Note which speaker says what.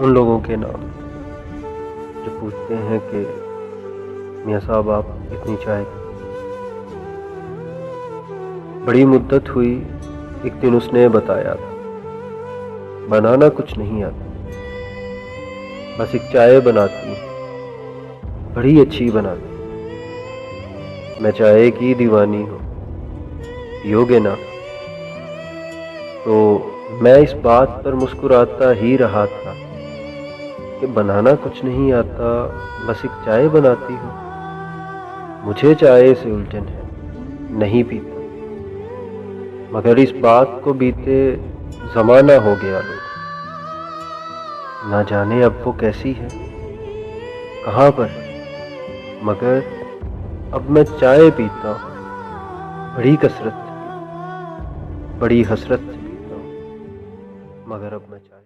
Speaker 1: ان لوگوں کے نام جو پوچھتے ہیں کہ میاں صاحب آپ اتنی چائے بڑی مدت ہوئی۔ ایک دن اس نے بتایا تھا بنانا کچھ نہیں آتا، بس ایک چائے بناتی ہوں، بڑی اچھی بناتی ہوں، میں چائے کی دیوانی ہوں، پیو گے نا؟ تو میں اس بات پر مسکراتا ہی رہا تھا کہ بنانا کچھ نہیں آتا، بس ایک چائے بناتی ہوں، مجھے چائے سے الجھن ہے، نہیں پیتا، مگر اس بات کو بیتے زمانہ ہو گیا لوگ، نہ جانے اب وہ کیسی ہے، کہاں پر ہے، مگر اب میں چائے پیتا ہوں، بڑی کثرت سے پیتا ہوں، بڑی حسرت سے پیتا ہوں، مگر اب میں چائے